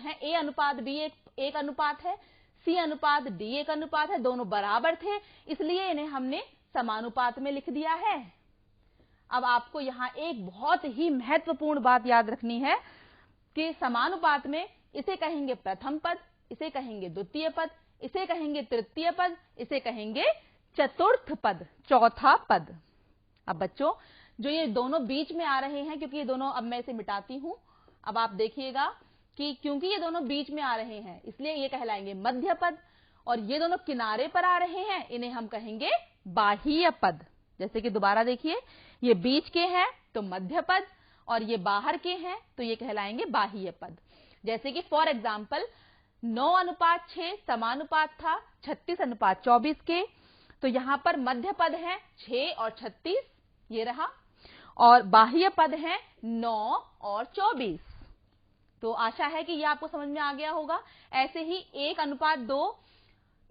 है ए अनुपात बी एक अनुपात है, सी अनुपात डी एक अनुपात है, दोनों बराबर थे, इसलिए इन्हें हमने समानुपात में लिख दिया है। अब आपको यहाँ एक बहुत ही महत्वपूर्ण बात याद रखनी है कि समानुपात में इसे कहेंगे प्रथम पद, इसे कहेंगे द्वितीय पद, इसे कहेंगे तृतीय पद, इसे कहेंगे चतुर्थ पद, चौथा पद। अब बच्चों जो ये दोनों बीच में आ रहे हैं, क्योंकि ये दोनों, अब मैं इसे मिटाती हूं, अब आप देखिएगा कि क्योंकि ये दोनों बीच में आ रहे हैं इसलिए ये कहलाएंगे मध्य पद, और ये दोनों किनारे पर आ रहे हैं इन्हें हम कहेंगे बाह्य पद। जैसे कि दोबारा देखिए, ये बीच के हैं तो मध्य पद, और ये बाहर के हैं तो ये कहलाएंगे बाह्य पद। जैसे कि फॉर एग्जाम्पल 9:6 समानुपात था 36:24 के, तो यहां पर मध्य पद है 6 और 36, ये रहा, और बाह्य पद है 9 और 24। तो आशा है कि ये आपको समझ में आ गया होगा। ऐसे ही 1:2,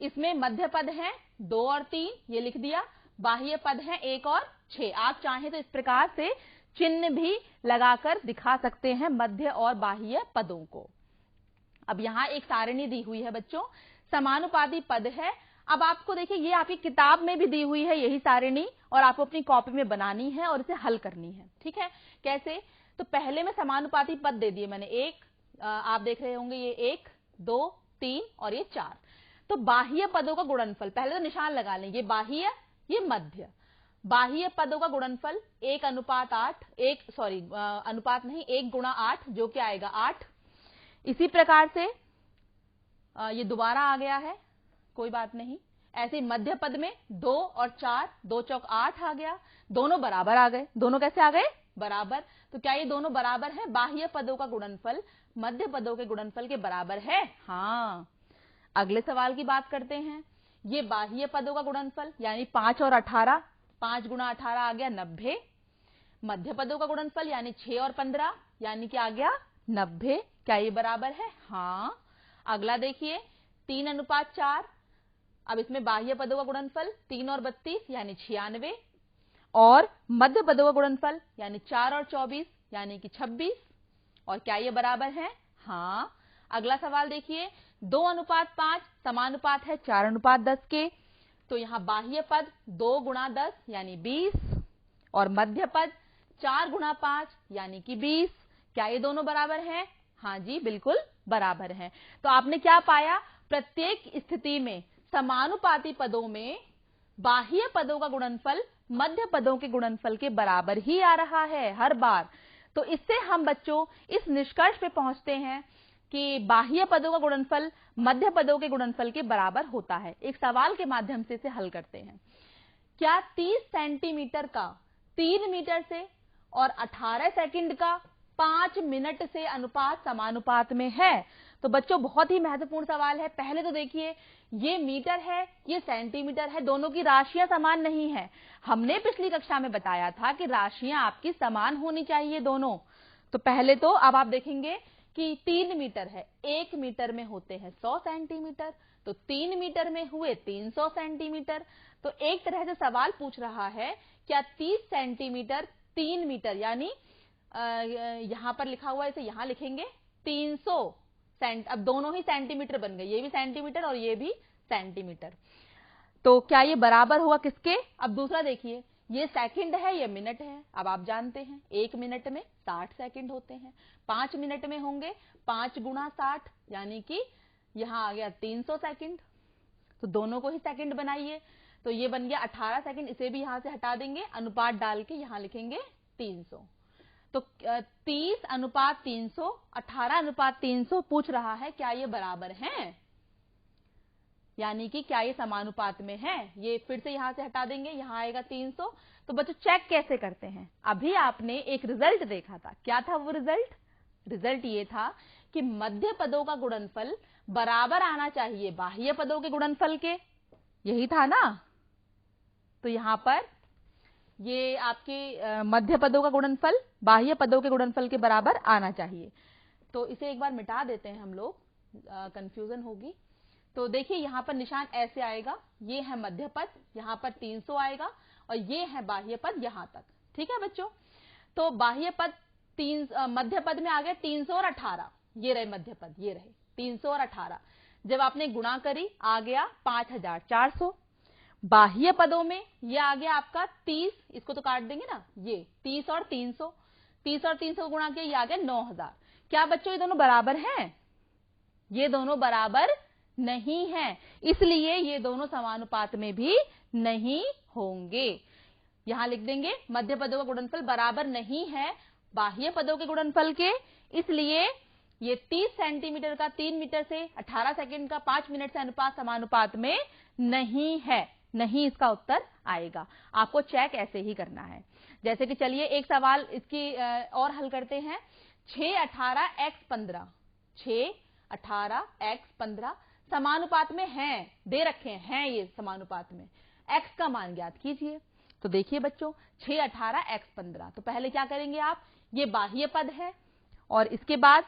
इसमें मध्य पद है 2 और 3, ये लिख दिया, बाह्य पद है 1 और 6। आप चाहें तो इस प्रकार से चिन्ह भी लगाकर दिखा सकते हैं मध्य और बाह्य पदों को। अब यहां एक सारणी दी हुई है बच्चों, समानुपाती पद है। अब आपको देखिए, ये आपकी किताब में भी दी हुई है यही सारणी, और आपको अपनी कॉपी में बनानी है और इसे हल करनी है। ठीक है, कैसे? तो पहले में समानुपाती पद दे दिए मैंने, एक, आप देख रहे होंगे ये 1, 2, 3 और ये 4। तो बाह्य पदों का गुणनफल पहले तो निशान लगा लें, ये बाह्य, ये मध्य। बाह्य पदों का गुणनफल 1:8, अनुपात नहीं, 1 × 8, जो कि आएगा 8। इसी प्रकार से ये दोबारा आ गया है, कोई बात नहीं। ऐसे मध्य पद में 2 और 4, 2 चौक 8 आ गया, दोनों बराबर आ गए। दोनों कैसे आ गए? बराबर। तो क्या ये दोनों बराबर है? बाह्य पदों का गुणनफल मध्य पदों के गुणनफल के बराबर है। हाँ, अगले सवाल की बात करते हैं। ये बाह्य पदों का गुणनफल यानी 5 और 18, 5 × 18 आ गया 90। मध्य पदों का गुणनफल यानी 6 और 15 यानी कि आ गया 90। क्या ये बराबर है? हाँ। अगला देखिए 3:4, अब इसमें बाह्य पदों का गुणनफल 3 और 32 यानी 96, और मध्य पदों का गुणनफल यानी 4 और 24 यानी कि 26। और क्या ये बराबर है? हाँ। अगला सवाल देखिए 2:5 समानुपात है 4:10 के, तो यहां बाह्य पद 2 × 10 यानी 20, और मध्य पद 4 × 5 यानी कि 20। क्या ये दोनों बराबर हैं? हाँ जी, बिल्कुल बराबर हैं। तो आपने क्या पाया? प्रत्येक स्थिति में समानुपाती पदों में बाह्य पदों का गुणनफल मध्य पदों के गुणनफल के बराबर ही आ रहा है हर बार। तो इससे हम बच्चों इस निष्कर्ष पे पहुंचते हैं कि बाह्य पदों का गुणनफल मध्य पदों के गुणनफल के बराबर होता है। एक सवाल के माध्यम से इसे हल करते हैं। क्या 30 सेंटीमीटर का 3 मीटर से और 18 सेकंड का 5 मिनट से अनुपात समानुपात में है? तो बच्चों बहुत ही महत्वपूर्ण सवाल है। पहले तो देखिए, ये मीटर है, ये सेंटीमीटर है, दोनों की राशियां समान नहीं है। हमने पिछली कक्षा में बताया था कि राशियां आपकी समान होनी चाहिए दोनों। तो पहले तो अब आप देखेंगे कि 3 मीटर है, 1 मीटर में होते हैं 100 सेंटीमीटर, तो 3 मीटर में हुए 300 सेंटीमीटर। तो एक तरह से सवाल पूछ रहा है, क्या 30 सेंटीमीटर 3 मीटर, यानी यहां पर लिखा हुआ है, इसे यहां लिखेंगे 300 सेंट, अब दोनों ही सेंटीमीटर बन गए, ये भी सेंटीमीटर और ये भी सेंटीमीटर। तो क्या ये बराबर हुआ किसके? अब दूसरा देखिए, ये सेकंड है, ये मिनट है। अब आप जानते हैं 1 मिनट में 60 सेकंड होते हैं, 5 मिनट में होंगे 5 × 60 यानी कि यहां आ गया 300 सेकंड। तो दोनों को ही सेकंड बनाइए, तो ये बन गया 18 सेकंड, इसे भी यहां से हटा देंगे, अनुपात डाल के यहां लिखेंगे 300। तो 30:300, 18:300 पूछ रहा है, क्या ये बराबर हैं? यानी कि क्या ये समानुपात में है? ये फिर से यहां से हटा देंगे, यहां आएगा 300। तो बच्चों चेक कैसे करते हैं? अभी आपने एक रिजल्ट देखा था, क्या था वो रिजल्ट? रिजल्ट ये था कि मध्य पदों का गुणनफल बराबर आना चाहिए बाह्य पदों के गुणनफल के, यही था ना? तो यहां पर ये आपके मध्य पदों का गुणनफल बाह्य पदों के गुणनफल के बराबर आना चाहिए। तो इसे एक बार मिटा देते हैं हम लोग, कंफ्यूजन होगी। तो देखिए यहां पर निशान ऐसे आएगा, ये है मध्य पद, यहां पर 300 आएगा, और ये है बाह्य पद यहां तक। ठीक है बच्चों? तो बाह्य पद मध्य पद में आ गया 300 और 18, ये रहे मध्य पद, ये रहे 300 और 18। जब आपने गुणा करी आ गया 5400। बाह्य पदों में ये आ गया आपका 30, इसको तो काट देंगे ना, ये 30 और 300, 30 और 300 को गुणा किया, ये आ गया 9000। क्या बच्चों ये दोनों बराबर हैं? ये दोनों बराबर नहीं है, इसलिए ये दोनों समानुपात में भी नहीं होंगे। यहां लिख देंगे मध्य पदों का गुणनफल बराबर नहीं है बाह्य पदों के गुणनफल के, इसलिए ये 30 सेंटीमीटर का 3 मीटर से, 18 सेकंड का 5 मिनट से अनुपात समानुपात में नहीं है, नहीं इसका उत्तर आएगा। आपको चेक ऐसे ही करना है। जैसे कि चलिए एक सवाल इसकी और हल करते हैं। 6 18 x 15, 6 18 x 15 समानुपात में हैं, दे रखे हैं ये समानुपात में, x का मान ज्ञात कीजिए। तो देखिए बच्चों 6 18 x 15, तो पहले क्या करेंगे आप, ये बाह्य पद है और इसके बाद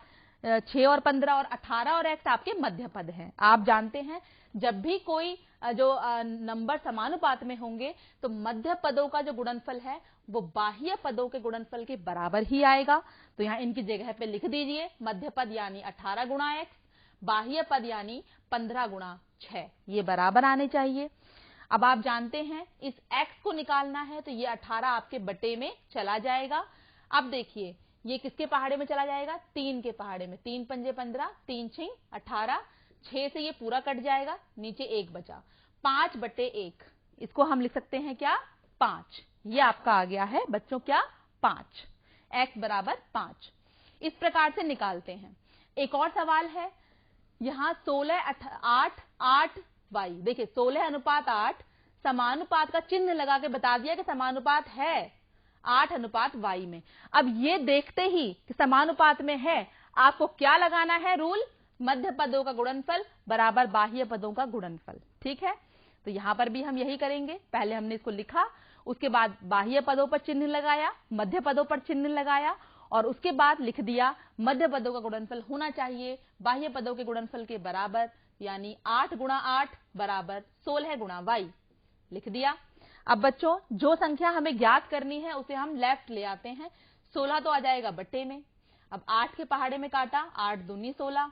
6 और 15 और 18 और x आपके मध्य पद हैं। आप जानते हैं जब भी कोई जो नंबर समानुपात में होंगे तो मध्य पदों का जो गुणनफल है वो बाह्य पदों के गुणनफल के बराबर ही आएगा। तो यहाँ इनकी जगह पे लिख दीजिए मध्य पद यानी 18 गुणा x, बाह्य पद यानी 15 गुणा 6, ये बराबर आने चाहिए। अब आप जानते हैं इस x को निकालना है तो ये 18 आपके बटे में चला जाएगा। अब देखिए ये किसके पहाड़े में चला जाएगा, 3 के पहाड़े में, 3 पंजे 15, 3 छिंग 18, 6 से ये पूरा कट जाएगा, नीचे 1 बचा, 5 बटे 1, इसको हम लिख सकते हैं क्या, 5। ये आपका आ गया है बच्चों क्या, 5, x बराबर 5। इस प्रकार से निकालते हैं। एक और सवाल है, यहां 16 8 8 y, देखिए 16 अनुपात 8, समानुपात का चिन्ह लगा के बता दिया कि समानुपात है 8 अनुपात y में। अब ये देखते ही कि समानुपात में है, आपको क्या लगाना है रूल, मध्य पदों का गुणनफल बराबर बाह्य पदों का गुणनफल। ठीक है, तो यहां पर भी हम यही करेंगे। पहले हमने इसको लिखा, उसके बाद बाह्य पदों पर चिन्ह लगाया, मध्य पदों पर चिन्ह लगाया और उसके बाद लिख दिया मध्य पदों का गुणनफल होना चाहिए बाह्य पदों के गुणनफल के बराबर, यानी 8 गुणा 8 बराबर 16 गुणा y, लिख दिया। अब बच्चों जो संख्या हमें ज्ञात करनी है उसे हम लेफ्ट ले आते हैं, 16 तो आ जाएगा बट्टे में। अब 8 के पहाड़े में काटा, 8 दूनी 16,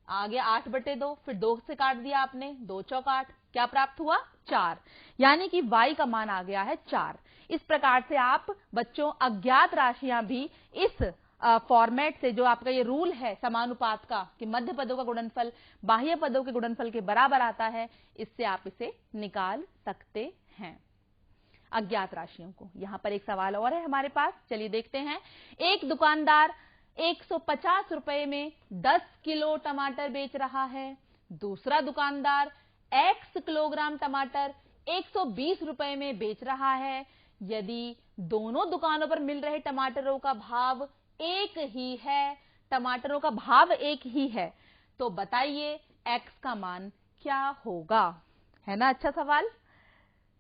आ गया 8 बटे 2, फिर 2 से काट दिया आपने, 2 चौक 8, क्या प्राप्त हुआ, 4, यानी कि y का मान आ गया है 4। इस प्रकार से आप बच्चों अज्ञात राशियां भी इस फॉर्मेट से, जो आपका ये रूल है समानुपात का कि मध्य पदों का गुणनफल बाह्य पदों के गुणनफल के बराबर आता है, इससे आप इसे निकाल सकते हैं अज्ञात राशियों को। यहां पर एक सवाल और है हमारे पास, चलिए देखते हैं। एक दुकानदार 150 रुपए में 10 किलो टमाटर बेच रहा है, दूसरा दुकानदार x किलोग्राम टमाटर 120 रुपए में बेच रहा है। यदि दोनों दुकानों पर मिल रहे टमाटरों का भाव एक ही है, टमाटरों का भाव एक ही है, तो बताइए x का मान क्या होगा। है ना अच्छा सवाल।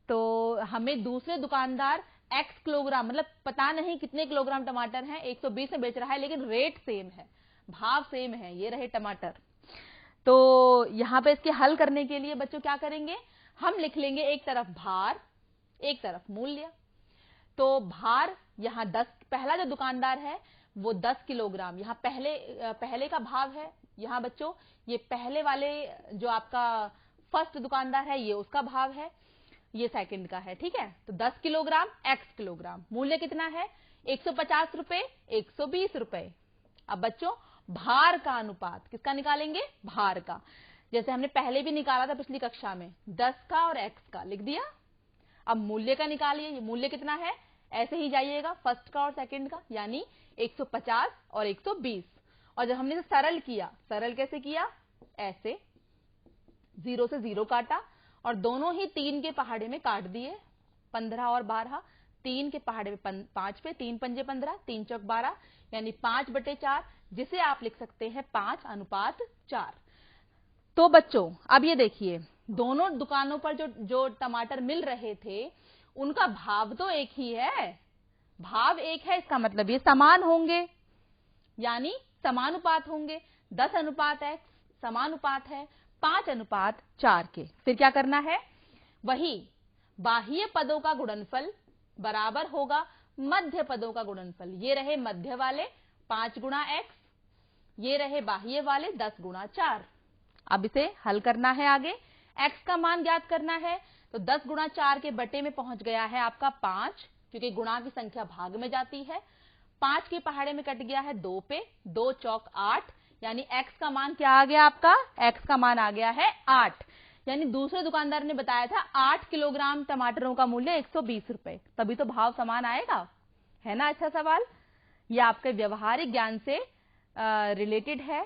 तो हमें दूसरे दुकानदार x किलोग्राम, मतलब पता नहीं कितने किलोग्राम टमाटर हैं, 120 में बेच रहा है, लेकिन रेट सेम है, भाव सेम है, ये रहे टमाटर। तो यहां पे इसके हल करने के लिए बच्चों क्या करेंगे, हम लिख लेंगे एक तरफ भार एक तरफ मूल्य। तो भार यहां 10, पहला जो दुकानदार है वो 10 किलोग्राम, यहां पहले का भाव है, यहां बच्चों ये पहले वाले जो आपका फर्स्ट दुकानदार है ये उसका भाव है, ये सेकंड का है। ठीक है, तो 10 किलोग्राम x किलोग्राम, मूल्य कितना है 150 रुपए 120 रुपए। अब बच्चों भार का अनुपात किसका निकालेंगे, भार का, जैसे हमने पहले भी निकाला था पिछली कक्षा में, 10 का और x का लिख दिया। अब मूल्य का निकालिए, ये मूल्य कितना है, ऐसे ही जाइएगा फर्स्ट का और सेकंड का, यानी 150 और 120। और जब हमने सरल किया, सरल कैसे किया, ऐसे 0 से 0 काटा और दोनों ही 3 के पहाड़े में काट दिए, 15 और 12, 3 के पहाड़े में 5 पे, 3 पंजे 15, 3 चौक 12, यानी 5 बटे 4, जिसे आप लिख सकते हैं 5 अनुपात 4। तो बच्चों अब ये देखिए, दोनों दुकानों पर जो टमाटर मिल रहे थे उनका भाव तो एक ही है, भाव एक है, इसका मतलब ये समान होंगे, यानी समानुपात होंगे। 10 अनुपात x समानुपात है 5 अनुपात 4 के। फिर क्या करना है, वही बाह्य पदों का गुणनफल बराबर होगा मध्य पदों का गुणनफल, ये रहे मध्य वाले 5 गुणा x, ये रहे बाह्य वाले 10 गुणा 4। अब इसे हल करना है आगे। x का मान ज्ञात करना है, तो 10 गुणा 4 के बटे में पहुंच गया है आपका 5, क्योंकि गुणा की संख्या भाग में जाती है। 5 के पहाड़े में कट गया है 2 पे, 2 चौक 8, यानी x का मान क्या आ गया आपका? x का मान आ गया है 8। यानी दूसरे दुकानदार ने बताया था 8 किलोग्राम टमाटरों का मूल्य 120 रुपए, तभी तो भाव समान आएगा, है ना। अच्छा सवाल। यह आपके व्यवहारिक ज्ञान से रिलेटेड है।